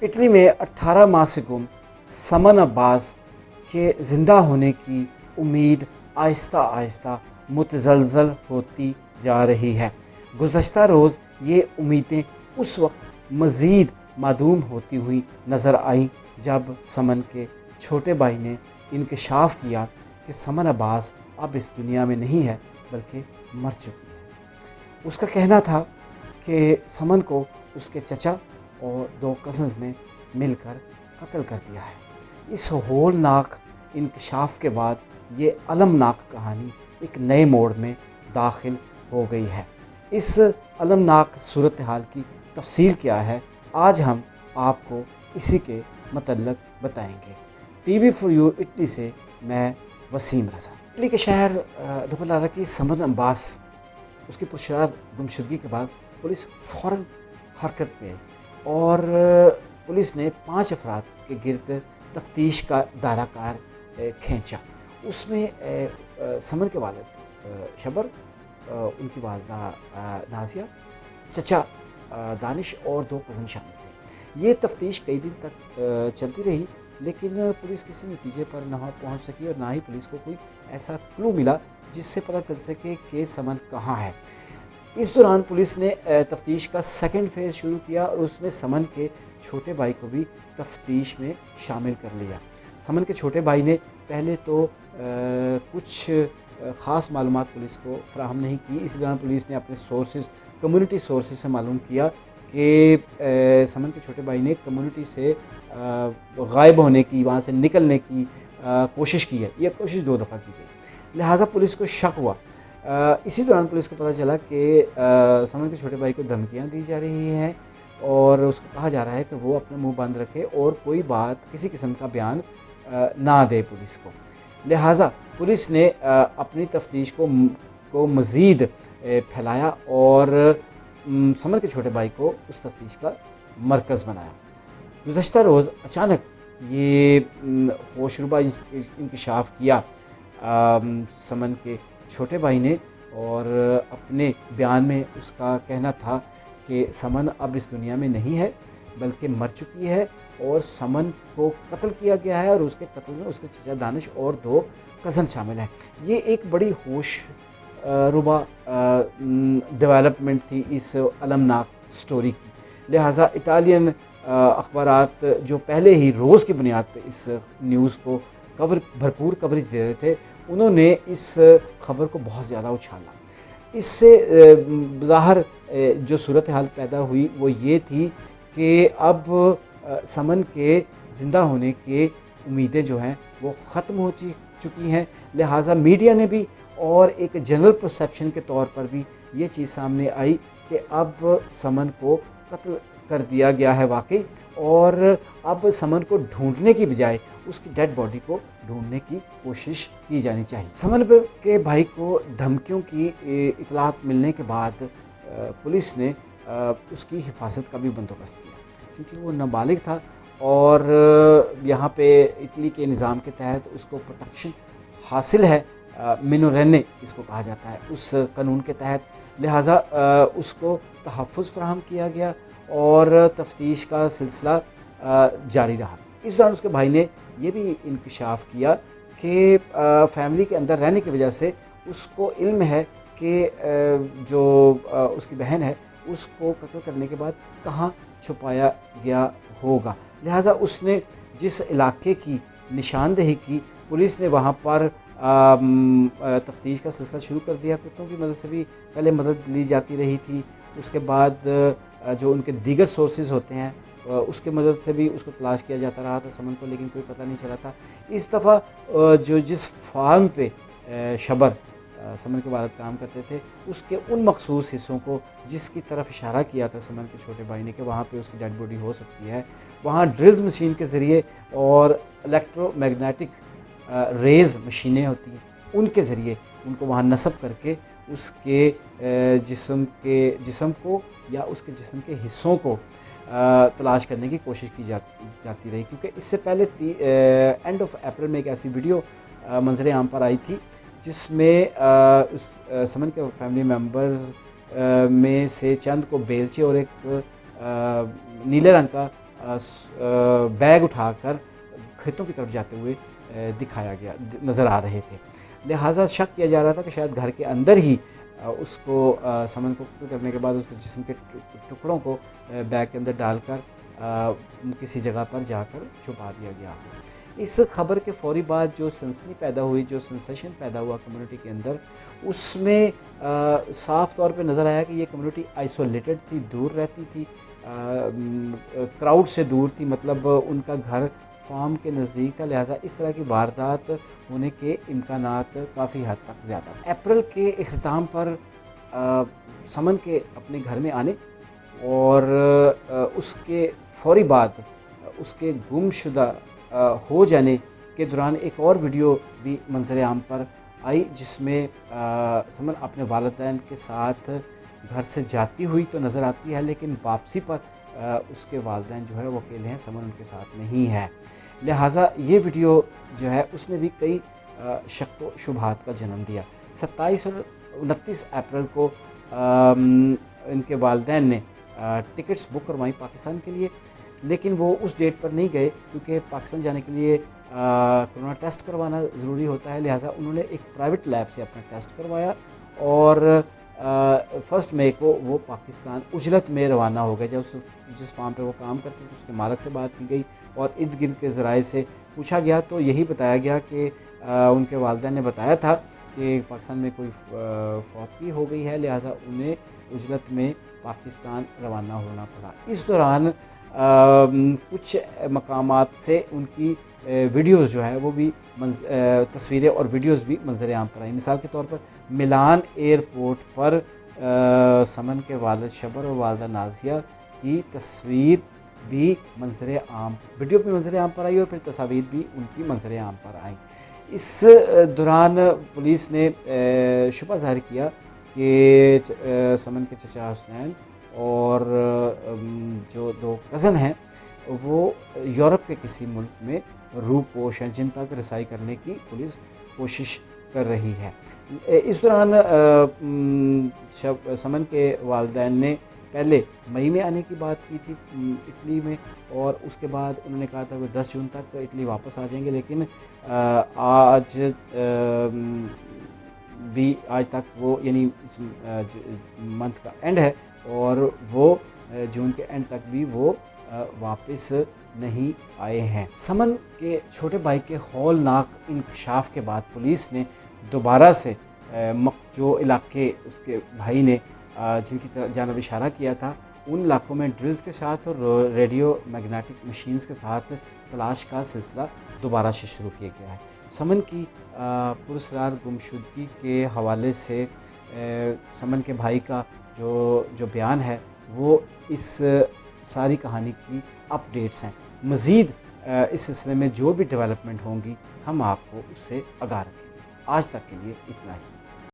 Italy में 18 माह से गुम समन अब्बास के ज़िंदा होने की उम्मीद आहिस्ता आहिस्ता मुतज़लज़ल होती जा रही है। गुज़श्ता रोज़ ये उम्मीदें उस वक्त मज़ीद मादूम होती हुई नज़र आई जब समन के छोटे भाई ने इंकशाफ किया कि समन अब्बास अब इस दुनिया में नहीं है बल्कि मर चुकी है। उसका कहना था कि समन को उसके चचा और 2 कज़न्स ने मिलकर कत्ल कर दिया है। इस होलनाक इंकशाफ के बाद ये अलमनाक कहानी एक नए मोड़ में दाखिल हो गई है। इस अलमनाक सूरत हाल की तफसील क्या है, आज हम आपको इसी के मतलब बताएंगे। टीवी फॉर यू इटली से मैं वसीम रज़ा। इटली के शहर नपलारा की समन अब्बास उसकी पुरशरार गुमशुदगी के बाद पुलिस फ़ौरन हरकत में आई और पुलिस ने 5 अफराद के गिर्द तफ्तीश का दायरा कार खींचा। उसमें समन के वालिद शबर, उनकी वालिदा नाजिया, चचा दानिश और 2 कज़न शामिल थे। ये तफ्तीश कई दिन तक चलती रही लेकिन पुलिस किसी नतीजे पर ना पहुंच सकी और ना ही पुलिस को कोई ऐसा क्लू मिला जिससे पता चल सके कि समन कहाँ है। इस दौरान पुलिस ने तफ्तीश का सेकंड फेज़ शुरू किया और उसमें समन के छोटे भाई को भी तफ्तीश में शामिल कर लिया। समन के छोटे भाई ने पहले तो कुछ ख़ास मालूमात पुलिस को फ़राहम नहीं की। इसी दौरान पुलिस ने अपने सोर्सेज, कम्युनिटी सोर्सेज से मालूम किया कि समन के छोटे भाई ने कम्युनिटी से गायब होने की, वहाँ से निकलने की कोशिश की है। यह कोशिश 2 दफ़ा की गई, लिहाजा पुलिस को शक हुआ। इसी दौरान पुलिस को पता चला कि समन के छोटे भाई को धमकियाँ दी जा रही हैं और उसको कहा जा रहा है कि वो अपना मुंह बंद रखे और कोई बात, किसी किस्म का बयान ना दे पुलिस को। लिहाजा पुलिस ने अपनी तफ्तीश को मज़ीद फैलाया और समन के छोटे भाई को उस तफ्तीश का मरकज़ बनाया। गुज़श्ता रोज़ अचानक ये होशरुबा इंकशाफ किया समन के छोटे भाई ने और अपने बयान में उसका कहना था कि समन अब इस दुनिया में नहीं है बल्कि मर चुकी है और समन को कत्ल किया गया है और उसके कत्ल में उसके चचा दानिश और 2 कज़न शामिल हैं। ये एक बड़ी होश रुबा डेवलपमेंट थी इस अलमनाक स्टोरी की। लिहाजा इटालियन अखबारात जो पहले ही रोज़ की बुनियाद पर इस न्यूज़ को भरपूर कवरेज दे रहे थे, उन्होंने इस खबर को बहुत ज़्यादा उछाला। इससे ज़ाहिर जो सूरत हाल पैदा हुई वो ये थी कि अब समन के ज़िंदा होने के उम्मीदें जो हैं वो ख़त्म हो चुकी हैं। लिहाजा मीडिया ने भी और एक जनरल परसेप्शन के तौर पर भी ये चीज़ सामने आई कि अब समन को कत्ल कर दिया गया है वाकई, और अब समन को ढूंढने की बजाय उसकी डेड बॉडी को ढूंढने की कोशिश की जानी चाहिए। समन के भाई को धमकियों की इतलात मिलने के बाद पुलिस ने उसकी हिफाजत का भी बंदोबस्त किया क्योंकि वो नाबालिग था और यहाँ पे इटली के निज़ाम के तहत उसको प्रोटेक्शन हासिल है, मिनोरेने इसको कहा जाता है उस कानून के तहत। लिहाजा उसको तहफ़्फ़ुज़ फ़राहम किया गया और तफ्तीश का सिलसिला जारी रहा। इस दौरान उसके भाई ने यह भी इंकशाफ किया कि फैमिली के अंदर रहने की वजह से उसको इल्म है कि जो उसकी बहन है उसको कत्ल करने के बाद कहाँ छुपाया गया होगा। लिहाजा उसने जिस इलाके की निशानदेही की, पुलिस ने वहाँ पर तफ्तीश का सिलसिला शुरू कर दिया। कुत्तों की मदद से भी पहले मदद ली जाती रही थी, उसके बाद जो उनके दीगर सोर्सेज होते हैं उसके मदद से भी उसको तलाश किया जाता रहा था समन को, लेकिन कोई पता नहीं चला था। इस दफ़ा जिस फार्म पे शबर समन के वालिद काम करते थे उसके उन मखसूस हिस्सों को जिसकी तरफ इशारा किया था समन के छोटे भाई ने कि वहाँ पे उसकी डेड बॉडी हो सकती है, वहाँ ड्रिल्स मशीन के ज़रिए और इलेक्ट्रोमैग्नेटिक रेज़ मशीनें होती हैं उनके ज़रिए उनको वहाँ नस्ब करके उसके जिस्म को या उसके जिस्म के हिस्सों को तलाश करने की कोशिश की जाती रही। क्योंकि इससे पहले एंड ऑफ अप्रैल में एक ऐसी वीडियो मंजर आम पर आई थी जिसमें उस समन के फैमिली मेम्बर्स में से चंद को बेलचे और एक नीले रंग का बैग उठाकर खेतों की तरफ जाते हुए दिखाया गया, नज़र आ रहे थे। लिहाजा शक किया जा रहा था कि शायद घर के अंदर ही उसको समन को कत्ल करने के बाद उसके जिस्म के टुकड़ों को बैग के अंदर डालकर किसी जगह पर जाकर छुपा दिया गया। इस खबर के फ़ौरी बाद जो सनसनी पैदा हुई, जो सेंसेशन पैदा हुआ कम्युनिटी के अंदर, उसमें साफ़ तौर पे नज़र आया कि ये कम्युनिटी आइसोलेटेड थी, दूर रहती थी, क्राउड से दूर थी, मतलब उनका घर फार्म के नज़दीक था। लिहाजा इस तरह की वारदात होने के इम्कानात काफ़ी हद तक ज़्यादा। अप्रैल के इख्तिताम पर समन के अपने घर में आने और उसके फ़ौरी बाद उसके गुमशुदा हो जाने के दौरान एक और वीडियो भी मंज़र आम पर आई, जिसमें समन अपने वालिदैन के साथ घर से जाती हुई तो नज़र आती है, लेकिन वापसी पर उसके वालिदैन जो है वो अकेले हैं, समन उनके साथ नहीं है। लिहाजा ये वीडियो जो है उसने भी कई शक व शुबहात का जन्म दिया। 27 और 29 अप्रैल को इनके वालिदैन ने टिकट्स बुक करवाई पाकिस्तान के लिए, लेकिन वो उस डेट पर नहीं गए क्योंकि पाकिस्तान जाने के लिए कोरोना टेस्ट करवाना ज़रूरी होता है। लिहाजा उन्होंने एक प्राइवेट लैब से अपना टेस्ट करवाया और 1 मई को वो पाकिस्तान उजलत में रवाना हो गए। जब जिस फार्म पे वो काम करते थे उसके मालिक से बात की गई और इर्द गिर्द के ज़राए से पूछा गया तो यही बताया गया कि उनके वालिदैन ने बताया था कि पाकिस्तान में कोई फौतगी हो गई है, लिहाजा उन्हें उजलत में पाकिस्तान रवाना होना पड़ा। इस दौरान कुछ मकामात से उनकी वीडियोज़ जो है वो भी तस्वीरें और वीडियोज़ भी मंज़र आम पर आई। मिसाल के तौर पर मिलान एयरपोर्ट पर समन के वालिद शबर और वालिदा नाज़िया की तस्वीर भी मंज़र आम, वीडियो भी मंज़र आम पर आई और फिर तस्वीर भी उनकी मंज़र आम पर आई। इस दौरान पुलिस ने शुबा ज़ाहिर किया कि समन के चचा हुसनैन और जो 2 कज़न हैं वो यूरोप के किसी मुल्क में रूपोश हैं, जिन तक रसाई करने की पुलिस कोशिश कर रही है। इस दौरान समन के वालिदैन ने पहले मई में आने की बात की थी इटली में, और उसके बाद उन्होंने कहा था कि 10 जून तक इटली वापस आ जाएंगे, लेकिन आज तक वो, यानी इस मंथ का एंड है और वो जून के एंड तक भी वो वापस नहीं आए हैं। समन के छोटे भाई के हौलनाक इंकशाफ के बाद पुलिस ने दोबारा से जो इलाके उसके भाई ने जिनकी जानब इशारा किया था उन इलाकों में ड्रिल्स के साथ और रेडियो मैग्नेटिक मशीन्स के साथ तलाश का सिलसिला दोबारा से शुरू किया गया है। समन की पुरस्कार गुमशुदगी के हवाले से समन के भाई का जो बयान है वो इस सारी कहानी की अपडेट्स हैं। मज़ीद इस सिलसिले में जो भी डेवलपमेंट होंगी हम आपको उससे आगाह रखेंगे। आज तक के लिए इतना ही।